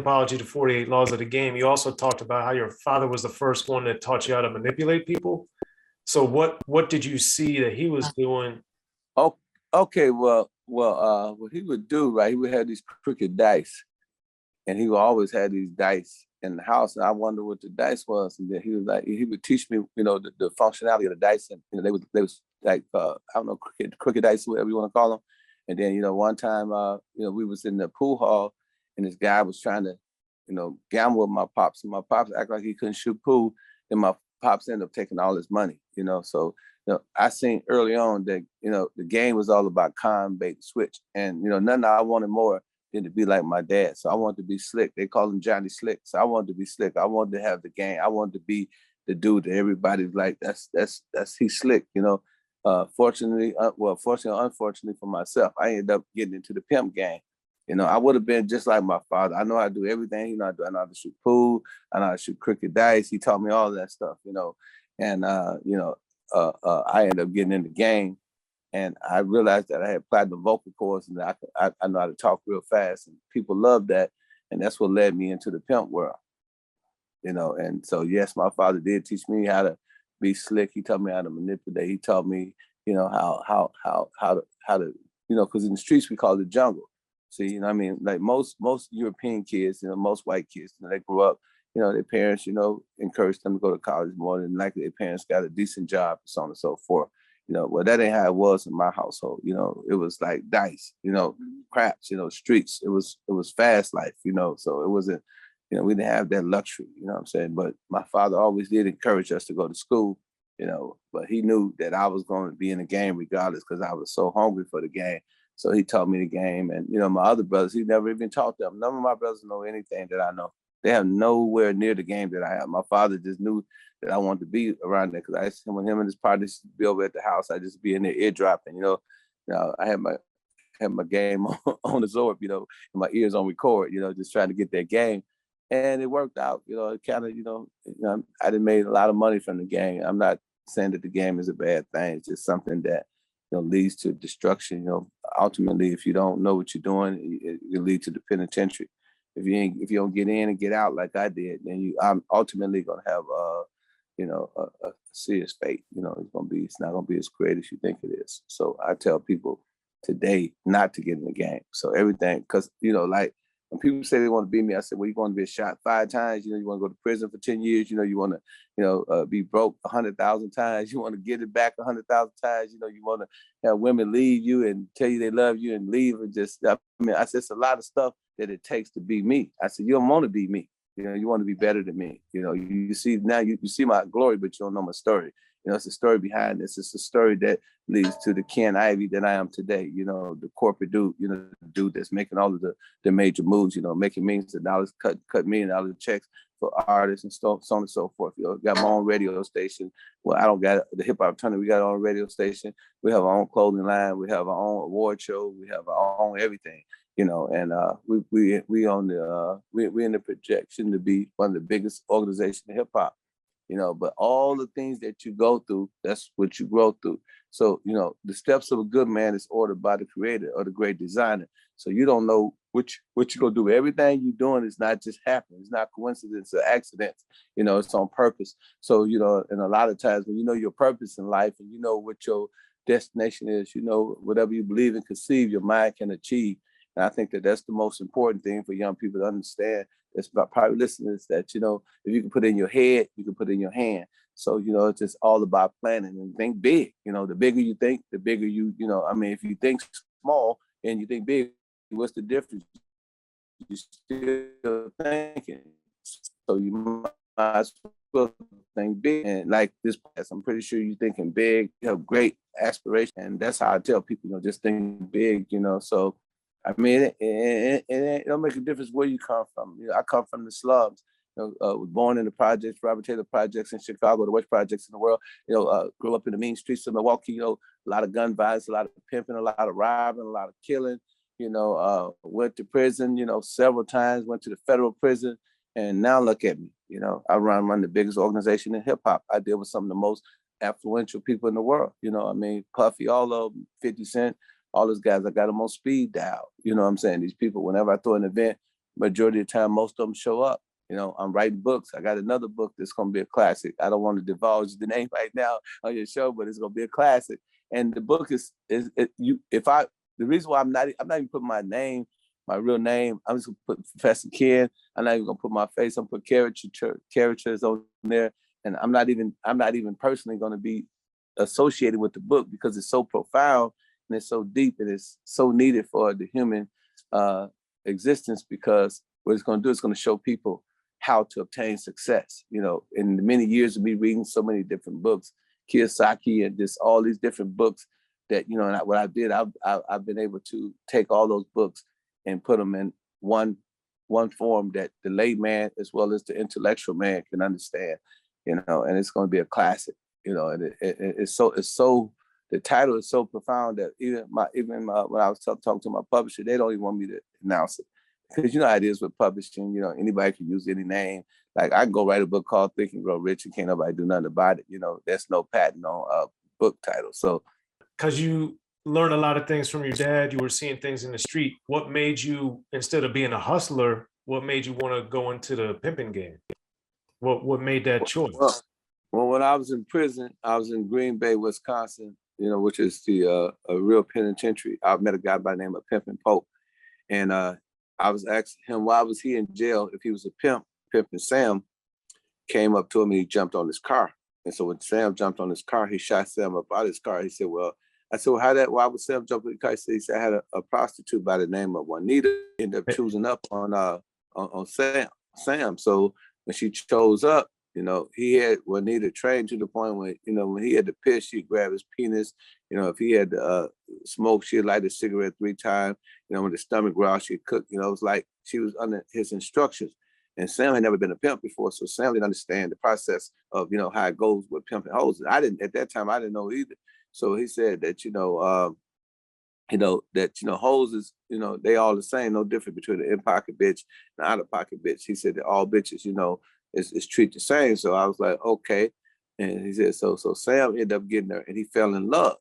Pimpology, the 48 Laws of the Game, you also talked about how your father was the first one that taught you how to manipulate people. So what did you see that he was doing? Oh, okay. Well, what he would do, right? He would have these crooked dice, and he would always have these dice in the house. And I wonder what the dice was. And then he was like, he would teach me, the functionality of the dice. And they was like, I don't know, crooked dice, whatever you want to call them. And then, one time, we was in the pool hall, and this guy was trying to, gamble with my pops, and my pops act like he couldn't shoot pool, and my pops ended up taking all his money, So, I seen early on that, the game was all about con, bait, switch, and nothing I wanted more than to be like my dad. So I wanted to be slick. They call him Johnny Slick. So I wanted to be slick. I wanted to have the game. I wanted to be the dude that everybody's like, that's he's slick, Fortunately, fortunately or unfortunately for myself, I ended up getting into the pimp game. I would have been just like my father. I know how to do everything. I know how to shoot pool. I know how to shoot crooked dice. He taught me all of that stuff, and I ended up getting in the game, and I realized that I had platinum vocal cords, and I know how to talk real fast, and people love that, and that's what led me into the pimp world, And so yes, my father did teach me how to be slick. He taught me how to manipulate. He taught me, how to, because in the streets we call it the jungle. See, like most European kids, most white kids, they grew up, their parents, encouraged them to go to college more than likely. Their parents got a decent job, so on and so forth. Well, that ain't how it was in my household. It was like dice, craps, streets. It was fast life, so it wasn't, we didn't have that luxury, what I'm saying? But my father always did encourage us to go to school, but he knew that I was going to be in the game regardless, because I was so hungry for the game. So he taught me the game. And, my other brothers, he never even taught them. None of my brothers know anything that I know. They have nowhere near the game that I have. My father just knew that I wanted to be around there, because I used to, when him and his partners be over at the house, I just be in there eardropping, I had my game on the Zorb, and my ears on record, just trying to get that game. And it worked out, it kind of, I done made a lot of money from the game. I'm not saying that the game is a bad thing. It's just something that, leads to destruction. Ultimately, if you don't know what you're doing, it leads to the penitentiary. If you don't get in and get out like I did, then I'm ultimately gonna have a serious fate. It's not gonna be as great as you think it is. So I tell people today not to get in the game. So everything, because like when people say they want to be me, I said, well, you want to be shot 5 times, you want to go to prison for 10 years, you want to, be broke 100,000 times, you want to get it back 100,000 times, you want to have women leave you and tell you they love you and leave, and I said, it's a lot of stuff that it takes to be me. I said, you don't want to be me. You want to be better than me. You see now, you see my glory, but you don't know my story. It's a story behind this. It's a story that leads to the Ken Ivy that I am today. The corporate dude, the dude that's making all of the major moves, making millions of dollars, cut $1 million checks for artists and so on and so forth. Got my own radio station. Well, I don't got the hip hop tournament. We got our own radio station. We have our own clothing line. We have our own award show. We have our own everything. And we on the we in the projection to be one of the biggest organizations in hip hop. But all the things that you go through, that's what you grow through. So, the steps of a good man is ordered by the creator or the great designer. So you don't know what you're going to do. Everything you're doing is not just happening. It's not coincidence or accidents. It's on purpose. So, and a lot of times when you know your purpose in life and you know what your destination is, whatever you believe and conceive, your mind can achieve. And I think that that's the most important thing for young people to understand. That's about probably listeners that, if you can put it in your head, you can put it in your hand. So, it's just all about planning and think big. The bigger you think, the bigger if you think small and you think big, what's the difference? You're still thinking. So you might as well think big. And like this class, I'm pretty sure you're thinking big, you have great aspiration. And that's how I tell people, just think big, So it don't make a difference where you come from. I come from the slums. Was born in the projects, Robert Taylor projects in Chicago, the worst projects in the world. Grew up in the mean streets of Milwaukee. A lot of gun violence, a lot of pimping, a lot of robbing, a lot of killing. Went to prison. Several times. Went to the federal prison, and now look at me. I run the biggest organization in hip hop. I deal with some of the most affluential people in the world. Puffy, all of them, 50 Cent. All those guys, I got them on speed dial. These people, whenever I throw an event, majority of the time, most of them show up. You know, I'm writing books. I got another book that's going to be a classic. I don't want to divulge the name right now on your show, but it's going to be a classic. And the book the reason why I'm not even putting my name, my real name, I'm just going to put Professor Ken. I'm not even going to put my face. I'm going to put characters on there. And I'm not even personally going to be associated with the book because it's so profound and it's so deep and it's so needed for the human existence, because what it's going to do is going to show people how to obtain success. You know, in the many years of me reading so many different books, Kiyosaki and just all these different books that, you know, and what I did, I've been able to take all those books and put them in one form that the layman as well as the intellectual man can understand, you know, and it's going to be a classic, you know, and it's so, the title is so profound that even when I was talking to my publisher, they don't even want me to announce it. Because you know how it is with publishing, you know, anybody can use any name. Like I can go write a book called Think and Grow Rich and can't nobody do nothing about it. You know, there's no patent on a book title. So, because you learned a lot of things from your dad, you were seeing things in the street. What made you, instead of being a hustler, what made you want to go into the pimping game? What made that choice? Well, when I was in prison, I was in Green Bay, Wisconsin, you know, which is the a real penitentiary. I met a guy by the name of Pimpin Pope, and I was asking him why was he in jail if he was a pimp. Pimpin Sam came up to him and he jumped on his car. And so when Sam jumped on his car, he shot Sam up out of his car. He said, well, I said, well, why would Sam jump in the car? He said, I had a prostitute by the name of Juanita, ended up choosing up on Sam. So when she chose up, you know, he had Juanita trained to the point where, you know, when he had to piss, she'd grab his penis. You know, if he had to smoke, she'd light a cigarette 3 times. You know, when the stomach growled, she'd cook. You know, it was like she was under his instructions. And Sam had never been a pimp before, so Sam didn't understand the process of, you know, how it goes with pimping hoes. At that time, I didn't know either. So he said that, hoes is, you know, they all the same, no different between the in-pocket bitch and the out-of-pocket bitch. He said that all bitches, you know, is treated the same. So I was like, okay. And he said, so Sam ended up getting her and he fell in love.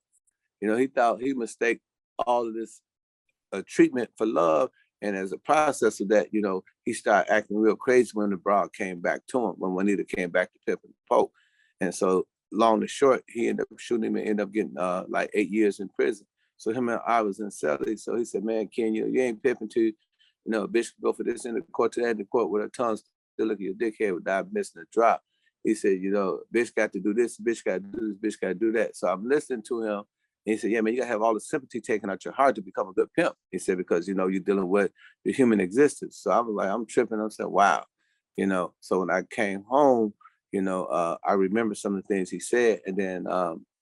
You know, he thought he mistake all of this treatment for love. And as a process of that, you know, he started acting real crazy when the broad came back to him, when Juanita came back to Pimpin' Pope. And so long and short, he ended up shooting him and ended up getting like 8 years in prison. So him and I was in celly. So he said, man, Ken, you ain't pimping to, you know, a bitch can go for this in the court to that in the court with her tongue still looking at your dickhead without missing a drop. He said, you know, bitch got to do this, bitch got to do this, bitch got to do that. So I'm listening to him. And he said, yeah, man, you got to have all the sympathy taken out your heart to become a good pimp. He said, because, you know, you're dealing with the human existence. So I was like, I'm tripping. I'm saying, wow. You know, so when I came home, you know, I remember some of the things he said. And then,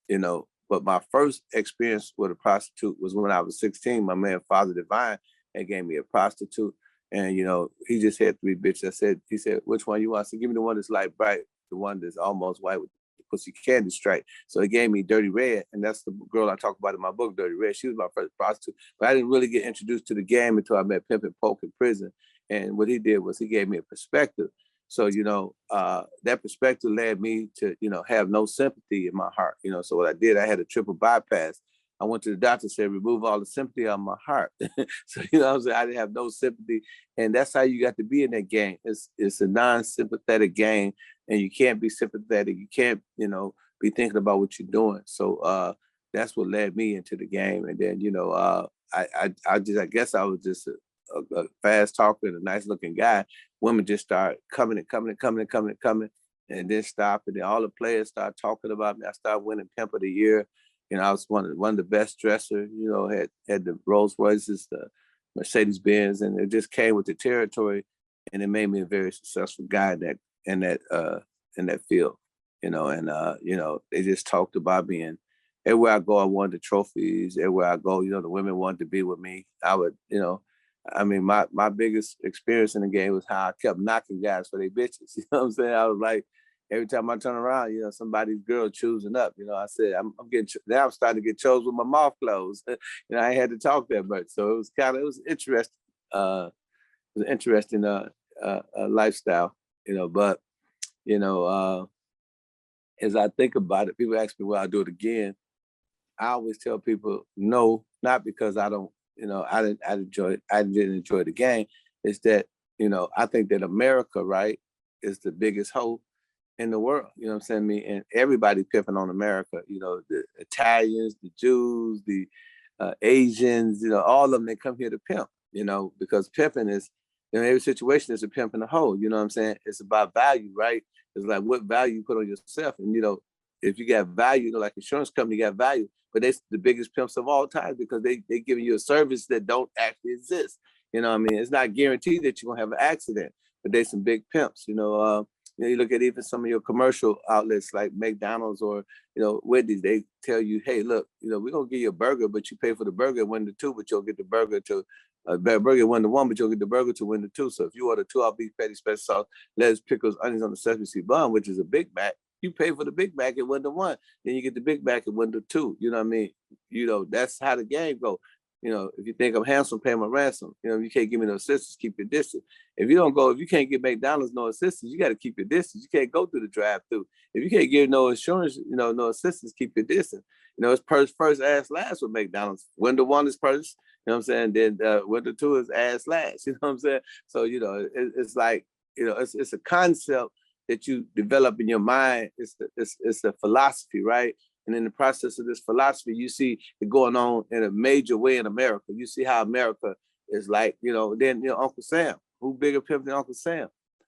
you know, but my first experience with a prostitute was when I was 16. My man, Father Divine, had gave me a prostitute. And, you know, he just had 3 bitches. He said, which one you want? I said, give me the one that's light bright, the one that's almost white with the pussy candy stripe. So he gave me Dirty Red. And that's the girl I talk about in my book, Dirty Red. She was my first prostitute. But I didn't really get introduced to the game until I met Pimpin' Poke in prison. And what he did was he gave me a perspective. So, you know, that perspective led me to, you know, have no sympathy in my heart. You know, so what I did, I had a triple bypass. I went to the doctor and said, remove all the sympathy out of my heart. So, you know, I didn't have no sympathy. And that's how you got to be in that game. It's a non-sympathetic game, and you can't be sympathetic. You can't, you know, be thinking about what you're doing. So that's what led me into the game. And then, you know, I guess I was just a fast talker and a nice looking guy. Women just start coming, and then stop. And then all the players start talking about me. I started winning Pimp of the Year. You know, I was one of the best dressers, you know, had the Rolls Royces, the Mercedes Benz, and it just came with the territory, and it made me a very successful guy in that field, you know. And you know, they just talked about me, and everywhere I go, I won the trophies. Everywhere I go, you know, the women wanted to be with me. I would, you know, I mean, my biggest experience in the game was how I kept knocking guys for their bitches. You know what I'm saying? I was like, every time I turn around, you know, somebody's girl choosing up. You know, I said, I'm starting to get chose with my mouth closed. You know, I had to talk that much. So it was interesting. It was an interesting lifestyle, you know. But, you know, as I think about it, people ask me, will I do it again? I always tell people no, not because I don't, you know, I didn't enjoy the game. It's that I think that America, right, is the biggest hoe in the world. You know what I'm saying? And everybody pimping on America. The Italians, the Jews, the Asians. All of them, they come here to pimp. Because pimping is, every situation is a pimp and a hoe. You know what I'm saying? It's about value, right? It's like what value you put on yourself. And if you got value, like insurance company got value, but they're the biggest pimps of all time because they giving you a service that don't actually exist. It's not guaranteed that you're gonna have an accident, but they some big pimps. You look at even some of your commercial outlets like McDonald's or Wendy's. They tell you, hey, look, we're gonna give you a burger, but you pay for the burger at 1 to 2, but you'll get the burger to burger 1 to 1, but you'll get the burger to 1 to 2. So if you order 2 all beef patty, special sauce, lettuce, pickles, onions on the sesame seed bun, which is a Big Mac, you pay for the Big Mac at 1 to 1. Then you get the Big Mac at 1 to 2. You know what I mean? That's how the game go. If you think I'm handsome, pay my ransom. You can't give me no assistance, keep your distance. If you can't get McDonald's no assistance, you got to keep your distance. You can't go through the drive-through. If you can't give no insurance, no assistance, keep your distance. It's purse first, ass last with McDonald's. 1 to 1 is purse. You know what I'm saying? Then 1 to 2 is ass last. You know what I'm saying? So it's like it's a concept that you develop in your mind. It's a philosophy, right? And in the process of this philosophy, you see it going on in a major way in America. You see how America is like, then Uncle Sam. Who bigger pimp than Uncle Sam?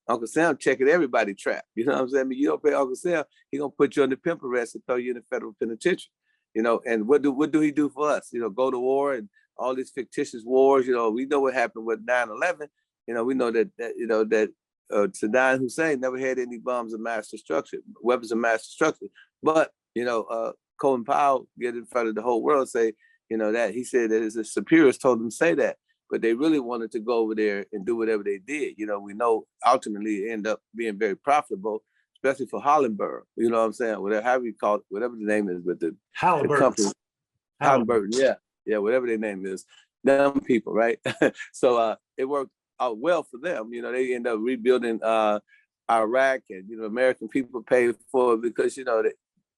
Uncle Sam checking everybody trap. You know what I'm saying? You don't pay Uncle Sam, he gonna put you on the pimp arrest and throw you in the federal penitentiary. And what do he do for us? Go to war and all these fictitious wars. We know what happened with 9/11. We know that Saddam Hussein never had any bombs of mass destruction, weapons of mass destruction. But Colin Powell get in front of the whole world, say, that he said that his superiors told him to say that, but they really wanted to go over there and do whatever they did. We know ultimately it ended up being very profitable, especially for Hollenberg. You know what I'm saying? Whatever you call it, whatever the name is, but the company, Halliburton, yeah, whatever their name is, them people, right? So it worked out well for them. They end up rebuilding Iraq, and American people paid for it because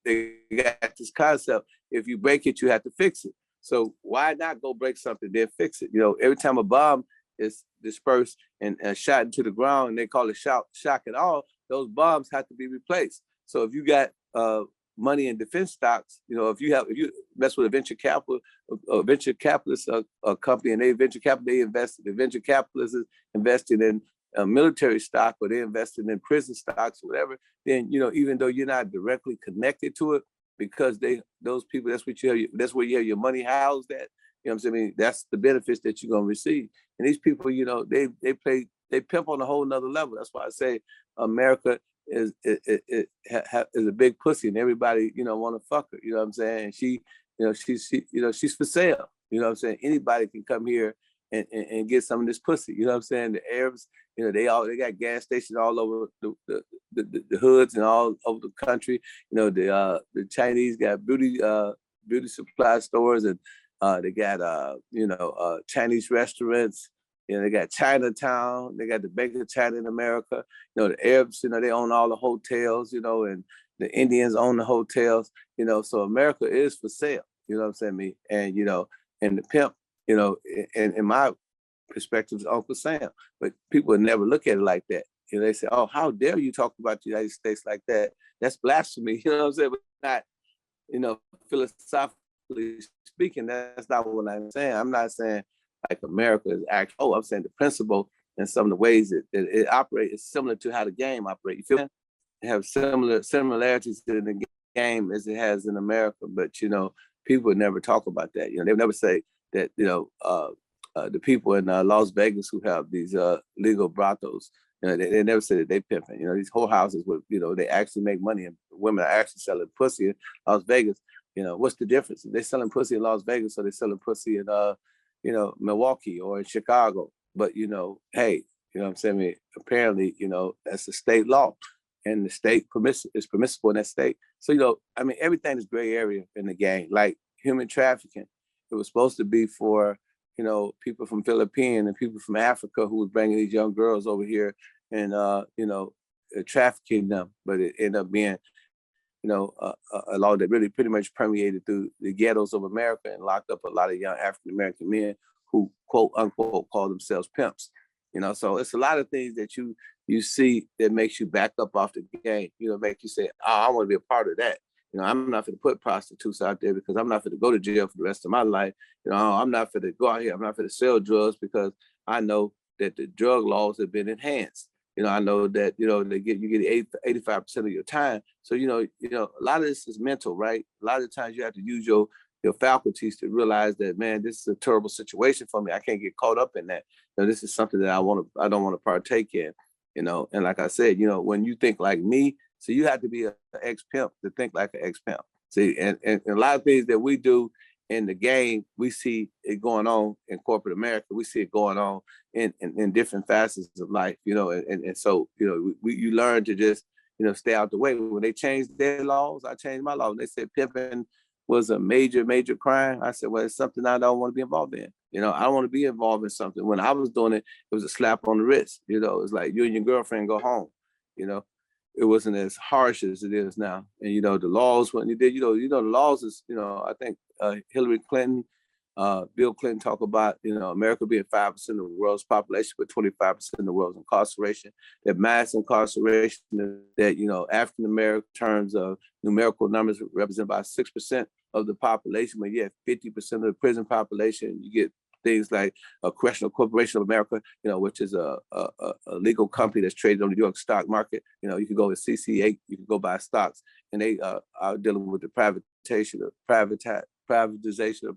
they got this concept: if you break it, you have to fix it. So why not go break something, then fix it? Every time a bomb is dispersed and shot into the ground, and they call it shock and awe, those bombs have to be replaced. So if you got money in defense stocks, if you mess with a venture capitalist company, and they invest, the venture capitalists invested in military stock, or they invested in prison stocks or whatever, then even though you're not directly connected to it, because those people, that's where you have your money housed at. You know what I'm saying? That's the benefits that you're gonna receive. And these people, they pimp on a whole nother level. That's why I say America is a big pussy, and everybody want to fuck her. You know what I'm saying? And she's for sale. You know what I'm saying? Anybody can come here and get some of this pussy. You know what I'm saying? The Arabs, they got gas stations all over the hoods and all over the country. The Chinese got beauty supply stores, and they got Chinese restaurants. They got Chinatown. They got the Baker China in America. The Arabs, they own all the hotels. And the Indians own the hotels. So America is for sale. You know what I'm saying? And and the pimp, in my perspective, is Uncle Sam. But people would never look at it like that. They say, "Oh, how dare you talk about the United States like that? That's blasphemy." You know what I'm saying? But not, philosophically speaking, that's not what I'm saying. I'm not saying like America is actually. Oh, I'm saying the principle and some of the ways that it operates is similar to how the game operates. You feel me? It have similarities in the game as it has in America, but people would never talk about that. They would never say that the people in Las Vegas who have these legal brothels, they never say that they pimping. These whole houses where they actually make money, and women are actually selling pussy in Las Vegas. What's the difference? They're selling pussy in Las Vegas, or they're selling pussy in Milwaukee or in Chicago. But hey, what I'm saying? Apparently, that's a state law, and the state is permissible in that state. So everything is gray area in the game. Like human trafficking, it was supposed to be for people from Philippines and people from Africa who was bringing these young girls over here and trafficking them, but it ended up being a law that really pretty much permeated through the ghettos of America and locked up a lot of young African American men who quote unquote call themselves pimps. So it's a lot of things that you see that makes you back up off the game, make you say, oh, I want to be a part of that. I'm not going to put prostitutes out there because I'm not going to go to jail for the rest of my life. I'm not going to go out here. I'm not going to sell drugs because I know that the drug laws have been enhanced. I know that, you get 85% of your time. So, a lot of this is mental, right? A lot of times you have to use your faculties to realize that, man, this is a terrible situation for me. I can't get caught up in that. This is something that I don't want to partake in, and like I said, when you think like me, so you have to be an ex-pimp to think like an ex-pimp. See, and a lot of things that we do in the game, we see it going on in corporate America. We see it going on in different facets of life, and so, you learn to just, stay out the way. When they changed their laws, I changed my law. When they said pimping was a major, major crime, I said, well, it's something I don't want to be involved in. I don't want to be involved in something. When I was doing it, it was a slap on the wrist. It's like you and your girlfriend go home. It wasn't as harsh as it is now. And, the laws, when you did, the laws is, I think Hillary Clinton, Bill Clinton talk about, America being 5% of the world's population, but 25% of the world's incarceration, that mass incarceration, that, African American terms of numerical numbers represent about 6% of the population, but yet 50% of the prison population. You get things like a Correctional Corporation of America, which is a legal company that's traded on the New York stock market. You can go to CC8, you can go buy stocks, and they are dealing with the privatization of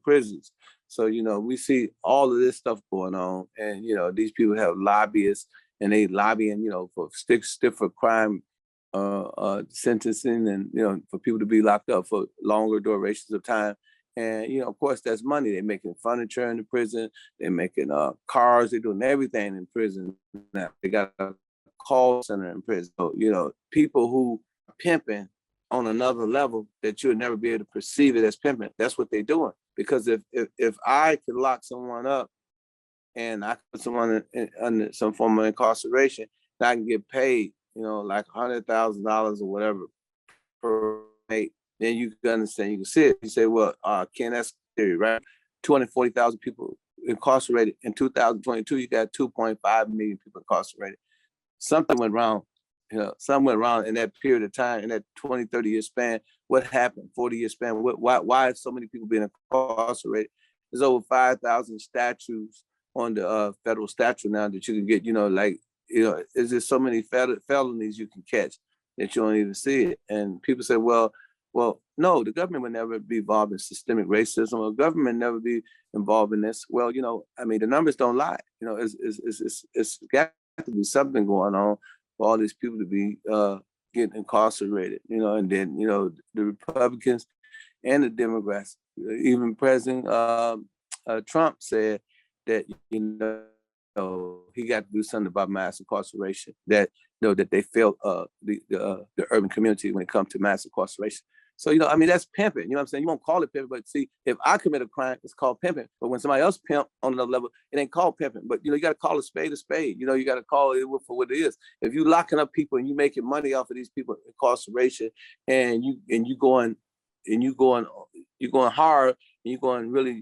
prisons. So, we see all of this stuff going on, and, these people have lobbyists, and they lobbying, for stiffer crime sentencing, and, for people to be locked up for longer durations of time. And, of course, that's money. They're making furniture in the prison. They're making cars. They're doing everything in prison now. They got a call center in prison. So, people who are pimping on another level that you'll never be able to perceive it as pimping, that's what they're doing. Because if I could lock someone up and I put someone under some form of incarceration, and I can get paid, like $100,000 or whatever per night, then you can understand, you can see it. You say, well, Ken, that's theory, right? 240,000 people incarcerated. In 2022, you got 2.5 million people incarcerated. Something went wrong. Something went wrong in that period of time, in that 20, 30-year span. What happened? 40-year span. Why is so many people being incarcerated? There's over 5,000 statutes on the federal statute now that you can get, is there so many felonies you can catch that you don't even see it? And people say, well, no, the government would never be involved in systemic racism, or government never be involved in this. Well, the numbers don't lie. It's got to be something going on for all these people to be getting incarcerated, and then, the Republicans and the Democrats, even President Trump said that, he got to do something about mass incarceration, that, that they failed the urban community when it comes to mass incarceration. So, that's pimping. You know what I'm saying? You won't call it pimping, but see, if I commit a crime, it's called pimping. But when somebody else pimp on another level, it ain't called pimping. But, you got to call a spade a spade. You got to call it for what it is. If you locking up people and you making money off of these people incarceration, and you going hard, and you going really,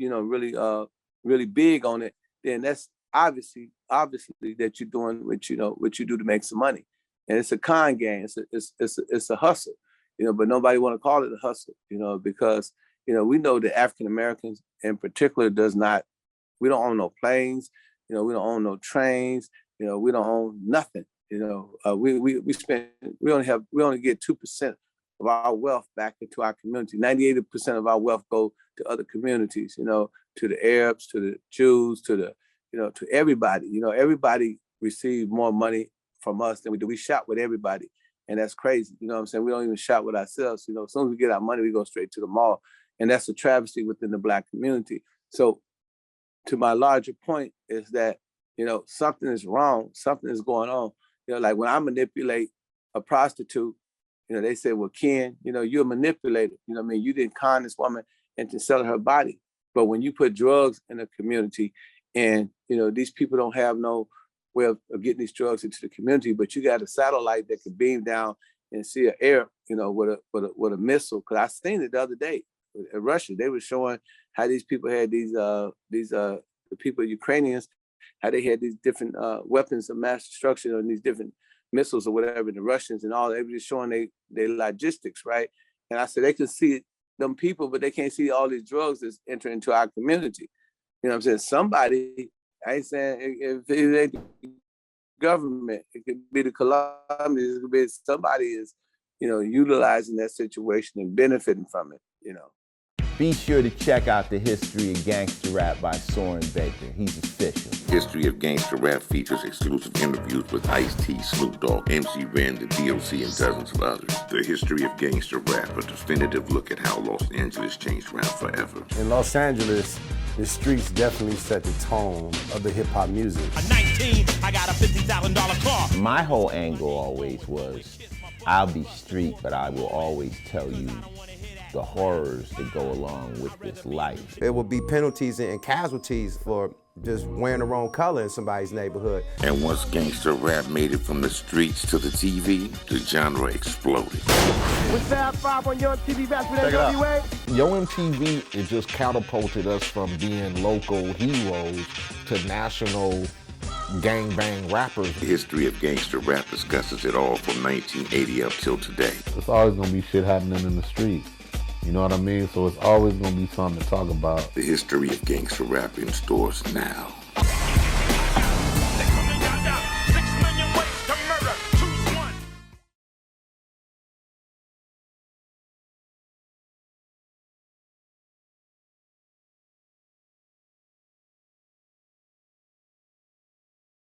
really big on it, then that's obviously that you're doing what you do to make some money. And it's a con game. It's a hustle. But nobody want to call it a hustle, because, we know that African Americans in particular we don't own no planes, we don't own no trains, we don't own nothing, we only get 2% of our wealth back into our community. 98% of our wealth go to other communities, to the Arabs, to the Jews, to to everybody. Everybody receive more money from us than we do. We shop with everybody. And that's crazy. You know what I'm saying? We don't even shop with ourselves. As soon as we get our money, we go straight to the mall. And that's a travesty within the Black community. So to my larger point is that, something is wrong. Something is going on. Like when I manipulate a prostitute, they say, well, Ken, you're a manipulator. You didn't con this woman into selling her body. But when you put drugs in a community and, these people don't have no way of getting these drugs into the community, but you got a satellite that can beam down and see an air, with a missile. Because I seen it the other day in Russia. They were showing how these people had the people, Ukrainians, how they had these different weapons of mass destruction and these different missiles or whatever, the Russians and all, they were just showing their logistics, right? And I said, they can see them people, but they can't see all these drugs that's entering into our community. You know what I'm saying? Somebody, I ain't saying if it ain't the government, it could be the Colombians, it could be somebody is, you know, utilizing that situation and benefiting from it, you know. Be sure to check out the History of Gangster Rap by Soren Baker. He's official. History of Gangster Rap features exclusive interviews with Ice-T, Snoop Dogg, MC Ren, the D.O.C, and dozens of others. The History of Gangster Rap, a definitive look at how Los Angeles changed rap forever. In Los Angeles, the streets definitely set the tone of the hip-hop music. At 19, I got a $50,000 car. My whole angle always was, I'll be street, but I will always tell you the horrors that go along with this life. There will be penalties and casualties for just wearing the wrong color in somebody's neighborhood. And once gangster rap made it from the streets to the TV, the genre exploded. With Fab 5 on Yo MTV back with NWA. Yo MTV, it just catapulted us from being local heroes to national gangbang rappers. The History of Gangster Rap discusses it all from 1980 up till today. It's always gonna be shit happening in the street. You know what I mean? So it's always gonna be something to talk about. The History of Gangster Rap in stores now.